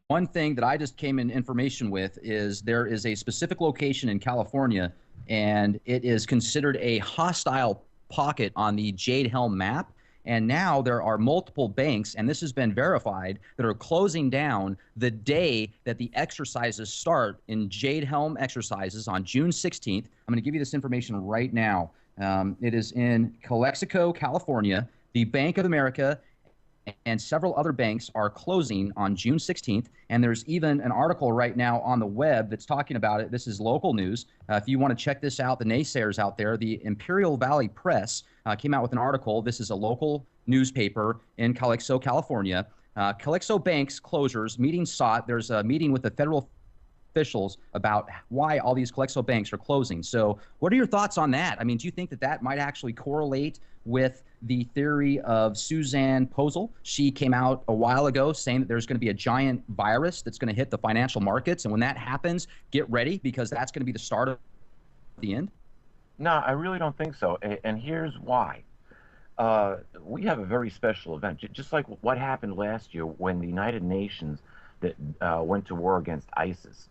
one thing that I just came in information with is there is a specific location in California, and it is considered a hostile pocket on the Jade Helm map. And now there are multiple banks, and this has been verified, that are closing down the day that the exercises start in Jade Helm exercises on June 16th. I'm going to give you this information right now. It is in Calexico, California. The Bank of America and several other banks are closing on June 16th. And there's even an article right now on the web that's talking about it. This is local news. If you want to check this out, the naysayers out there, the Imperial Valley Press came out with an article. This is a local newspaper in Calexico, California. Calexico Bank's closures, meeting sought. There's a meeting with the federal officials about why all these Calexico banks are closing. So what are your thoughts on that? I mean, do you think that that might actually correlate with the theory of Suzanne Posel? She came out a while ago saying that there's going to be a giant virus that's going to hit the financial markets. And when that happens, get ready, because that's going to be the start of the end. No, I really don't think so. And here's why. We have a very special event, just like what happened last year when the United Nations that went to war against ISIS.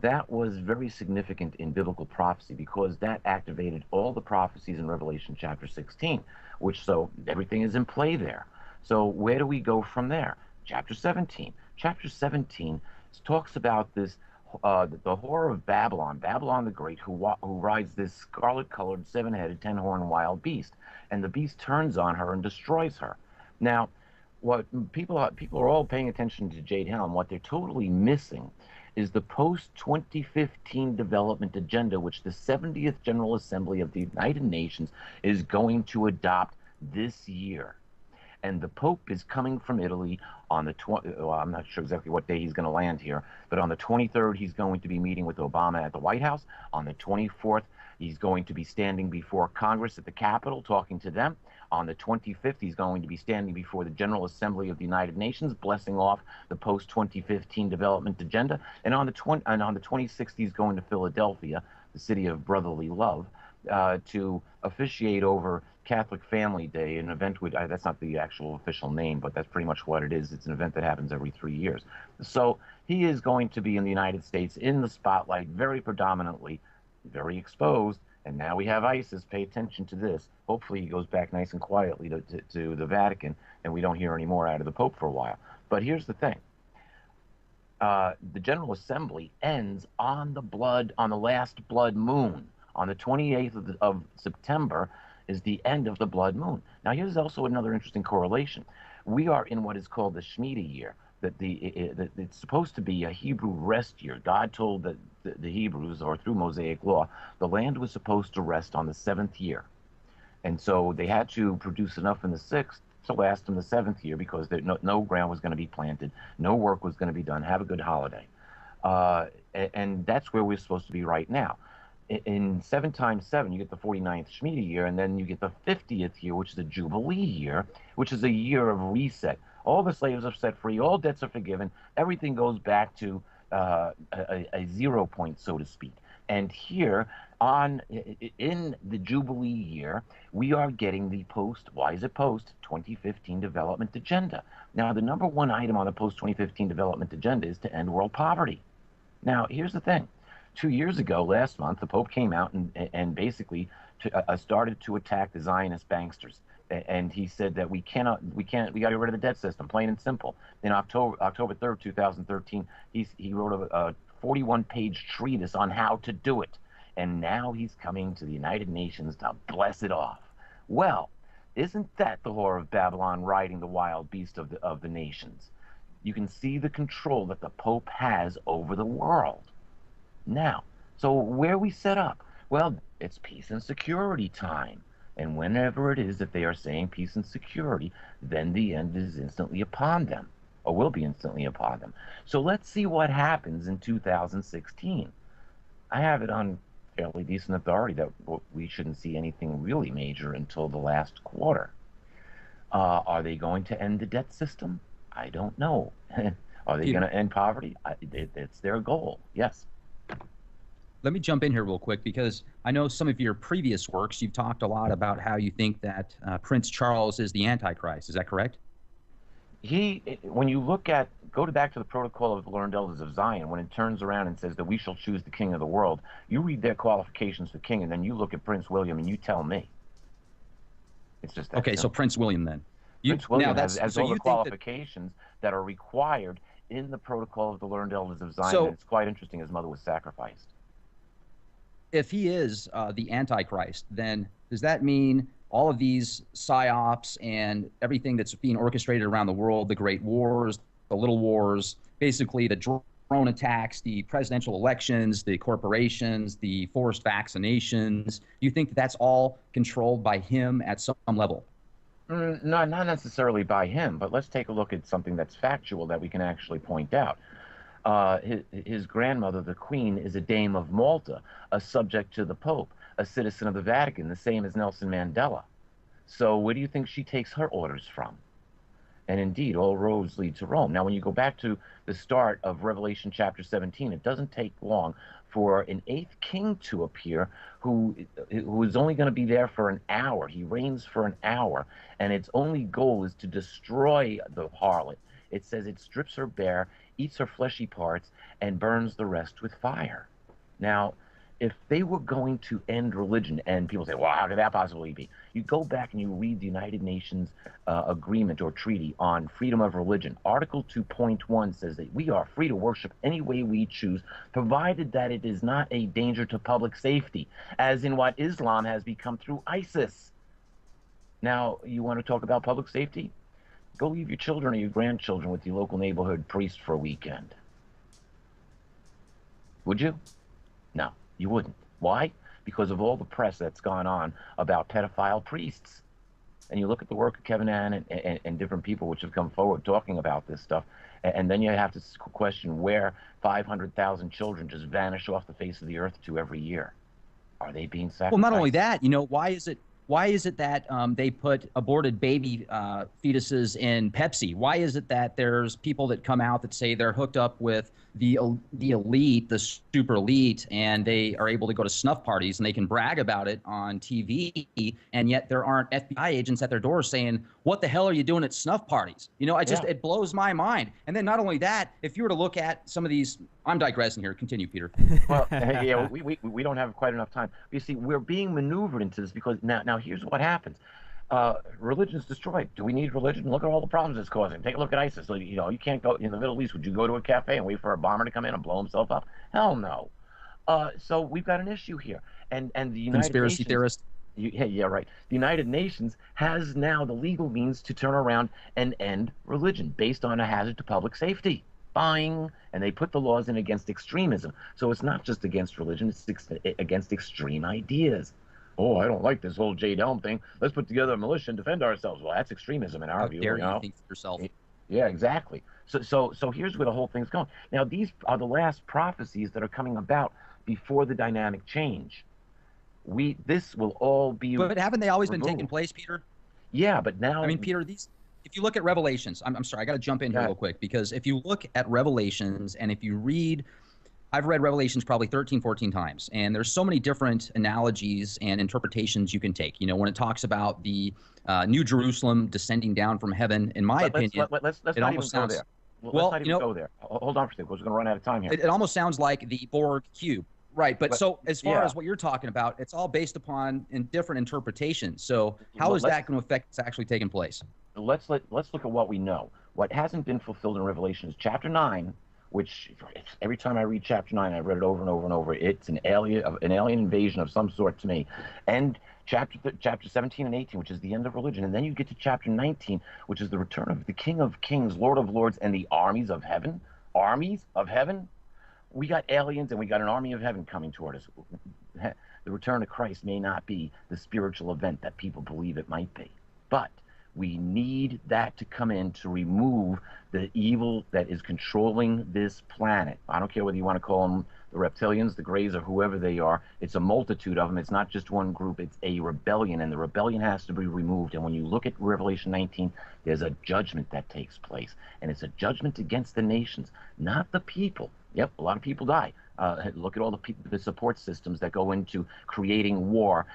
That was very significant in biblical prophecy because that activated all the prophecies in Revelation chapter 16, so everything is in play there. So where do we go from there? Chapter 17. Chapter 17 talks about this, the horror of Babylon, Babylon the Great, who rides this scarlet-colored, seven-headed, ten-horned wild beast, and the beast turns on her and destroys her. Now, what people are all paying attention to Jade Helm. What they're totally missing is the post-2015 development agenda, which the 70th General Assembly of the United Nations is going to adopt this year. And the Pope is coming from Italy on the well, I'm not sure exactly what day he's going to land here, but on the 23rd, he's going to be meeting with Obama at the White House. On the 24th, he's going to be standing before Congress at the Capitol, talking to them. On the 25th, he's going to be standing before the General Assembly of the United Nations, blessing off the post-2015 development agenda. And on the 26th, he's going to Philadelphia, the city of brotherly love, to officiate over Catholic Family Day, an event that's not the actual official name, but that's pretty much what it is. It's an event that happens every 3 years. So he is going to be in the United States in the spotlight, very predominantly, very exposed. And now we have ISIS. Pay attention to this. Hopefully he goes back nice and quietly to the Vatican, and we don't hear any more out of the Pope for a while. But here's the thing. The General Assembly ends on the last blood moon. On the 28th of September is the end of the blood moon. Now, here's also another interesting correlation. We are in what is called the Shemitah year. That it's supposed to be a Hebrew rest year. God told the Hebrews, or through Mosaic law, the land was supposed to rest on the 7th year. And so they had to produce enough in the 6th to last them the 7th year, because no ground was going to be planted, no work was going to be done. Have a good holiday. And that's where we're supposed to be right now. In 7 times 7, you get the 49th Shemitah year, and then you get the 50th year, which is a Jubilee year, which is a year of reset. All the slaves are set free, all debts are forgiven, everything goes back to a 0 point, so to speak. And here, in the Jubilee year, we are getting the why is it post-2015 development agenda. Now, the number one item on the post-2015 development agenda is to end world poverty. Now, here's the thing. 2 years ago, last month, the Pope came out and basically started to attack the Zionist banksters. And he said that we got to get rid of the debt system, plain and simple. In October 3rd, 2013, he wrote a 41-page treatise on how to do it. And now he's coming to the United Nations to bless it off. Well, isn't that the whore of Babylon riding the wild beast of the nations? You can see the control that the Pope has over the world. Now, so where we set up? Well, it's peace and security time. And whenever it is that they are saying peace and security, then the end is instantly upon them, or will be instantly upon them. So let's see what happens in 2016. I have it on fairly decent authority that we shouldn't see anything really major until the last quarter. Are they going to end the debt system? I don't know. Are they going to end poverty? It's their goal, yes. Let me jump in here real quick, because I know some of your previous works, you've talked a lot about how you think that Prince Charles is the Antichrist. Is that correct? When you look at, go back to the protocol of the learned elders of Zion, when it turns around and says that we shall choose the king of the world, you read their qualifications for king, and then you look at Prince William and you tell me. It's just that Okay, so simple. Prince William then. Prince Now William that's has so all the you think that qualifications that are required in the protocol of the learned elders of Zion, and so it's quite interesting. His mother was sacrificed. if he is the Antichrist, then does that mean all of these psyops and everything that's being orchestrated around the world, the great wars, the little wars, basically the drone attacks, the presidential elections, the corporations, the forced vaccinations, do you think that that's all controlled by him at some level? Not necessarily by him, but let's take a look at something that's factual that we can actually point out. His grandmother, the Queen, is a Dame of Malta, a subject to the Pope, a citizen of the Vatican, the same as Nelson Mandela. So where do you think she takes her orders from? And indeed, all roads lead to Rome. Now, when you go back to the start of Revelation chapter 17, it doesn't take long for an eighth king to appear who is only going to be there for an hour. He reigns for an hour, and its only goal is to destroy the harlot. It says it strips her bare, eats her fleshy parts, and burns the rest with fire. Now, if they were going to end religion, and people say, well, how could that possibly be? You go back and you read the United Nations agreement or treaty on freedom of religion. Article 2.1 says that we are free to worship any way we choose, provided that it is not a danger to public safety, as in what Islam has become through ISIS. Now, you want to talk about public safety? Go leave your children or your grandchildren with your local neighborhood priest for a weekend. Would you? No. You wouldn't. Why? Because of all the press that's gone on about pedophile priests. And you look at the work of Kevin Ann and different people which have come forward talking about this stuff, and then you have to question where 500,000 children just vanish off the face of the earth to every year. Are they being sacrificed? Well, not only that, you know, why is it that they put aborted baby fetuses in Pepsi? Why is it that there's people that come out that say they're hooked up with the elite, the super elite, and they are able to go to snuff parties and they can brag about it on TV, and yet there aren't FBI agents at their doors saying, what the hell are you doing at snuff parties? You know, it blows my mind. And then not only that, if you were to look at some of these, I'm digressing here. Continue, Peter. Well, yeah, we don't have quite enough time. You see, we're being maneuvered into this because now here's what happens. Religion is destroyed. Do we need religion? Look at all the problems it's causing. Take a look at ISIS. So, you know, you can't go in the Middle East. Would you go to a cafe and wait for a bomber to come in and blow himself up? Hell no. So we've got an issue here. And the United Conspiracy Nations, theorist. Yeah, right. The United Nations has now the legal means to turn around and end religion based on a hazard to public safety. Buying, and they put the laws in against extremism. So it's not just against religion, it's against extreme ideas. Oh, I don't like this whole Jade Helm thing. Let's put together a militia and defend ourselves. Well, that's extremism in our view. How dare you know? you think for yourself? Yeah, exactly. So here's where the whole thing's going. Now, these are the last prophecies that are coming about before the dynamic change. This will all be. But haven't they always been removed. taking place, Peter? Yeah, but now. I mean, Peter, if you look at Revelations, I'm sorry, I got to jump in here real quick, because if you look at Revelations and if you read, I've read Revelations probably 13, 14 times, and there's so many different analogies and interpretations you can take. You know, when it talks about the New Jerusalem descending down from heaven, in my opinion, let's not even go there. Let's not even go there. Hold on for a second, because we're going to run out of time here. It almost sounds like the Borg cube. Right, but so as far as what you're talking about, it's all based upon different interpretations. So how is that going to affect what's actually taking place? Let's look at what we know. What hasn't been fulfilled in Revelation is chapter 9, which every time I read chapter 9, I've read it over and over and over. It's an alien invasion of some sort to me. And chapter 17 and 18, which is the end of religion. And then you get to chapter 19, which is the return of the King of Kings, Lord of Lords, and the armies of heaven. Armies of heaven? We got aliens and we got an army of heaven coming toward us. The return of Christ may not be the spiritual event that people believe it might be, but we need that to come in to remove the evil that is controlling this planet. I don't care whether you want to call them the reptilians, the Greys, or whoever they are. It's a multitude of them. It's not just one group. It's a rebellion, and the rebellion has to be removed. And when you look at Revelation 19, there's a judgment that takes place, and it's a judgment against the nations, not the people. Yep, a lot of people die. Look at all the support systems that go into creating war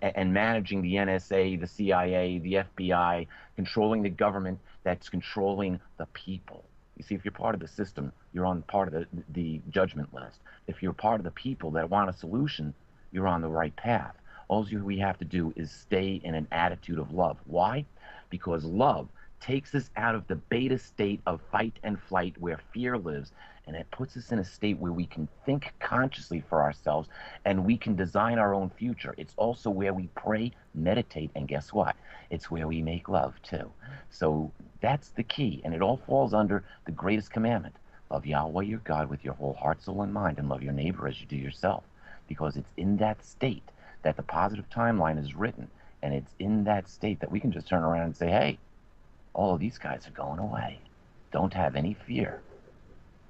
and managing the NSA, the CIA, the FBI, controlling the government that's controlling the people. You see, if you're part of the system, you're on part of the judgment list. If you're part of the people that want a solution, you're on the right path. All we have to do is stay in an attitude of love. Why? Because love takes us out of the beta state of fight and flight where fear lives, and it puts us in a state where we can think consciously for ourselves and we can design our own future. It's also where we pray, meditate, and guess what? It's where we make love too. So that's the key, and it all falls under the greatest commandment. Love Yahweh your God with your whole heart, soul, and mind, and love your neighbor as you do yourself. Because it's in that state that the positive timeline is written, and it's in that state that we can just turn around and say, hey, all of these guys are going away. Don't have any fear.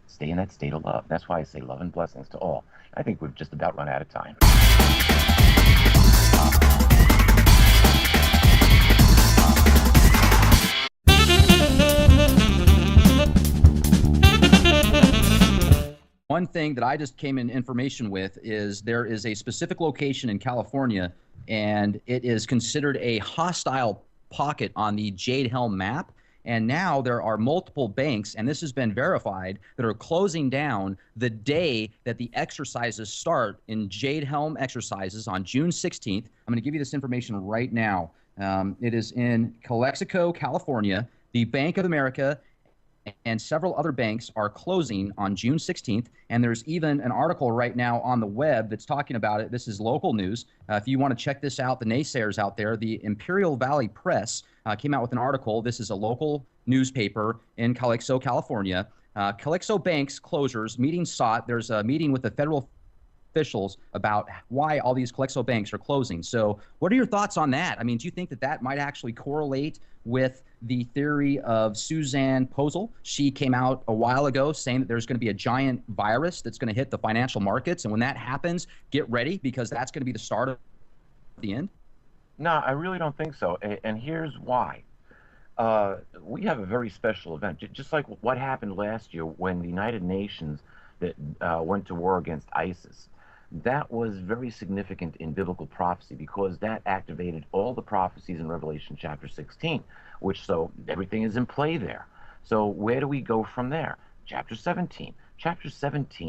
Stay in that state of love. That's why I say love and blessings to all. I think we've just about run out of time. One thing that I just came in information with is there is a specific location in California, and it is considered a hostile pocket on the Jade Helm map. And now there are multiple banks, and this has been verified, that are closing down the day that the exercises start in Jade Helm exercises on June 16th. I'm going to give you this information right now. It is in Calexico, California. The Bank of America and several other banks are closing on June 16th, and there's even an article right now on the web that's talking about it. This is local news. If you want to check this out, the naysayers out there, the Imperial Valley Press came out with an article. This is a local newspaper in Calexico, California. Calexico Bank's closures, meeting sought. There's a meeting with the federal officials about why all these Calexico banks are closing. So what are your thoughts on that? I mean, do you think that that might actually correlate with the theory of Suzanne Posel? She came out a while ago saying that there's going to be a giant virus that's going to hit the financial markets. And when that happens, get ready, because that's going to be the start of the end. No, I really don't think so. And here's why. We have a very special event, just like what happened last year when the United Nations that went to war against ISIS. That was very significant in biblical prophecy because that activated all the prophecies in Revelation chapter 16, which so everything is in play there. So where do we go from there? Chapter 17. Chapter 17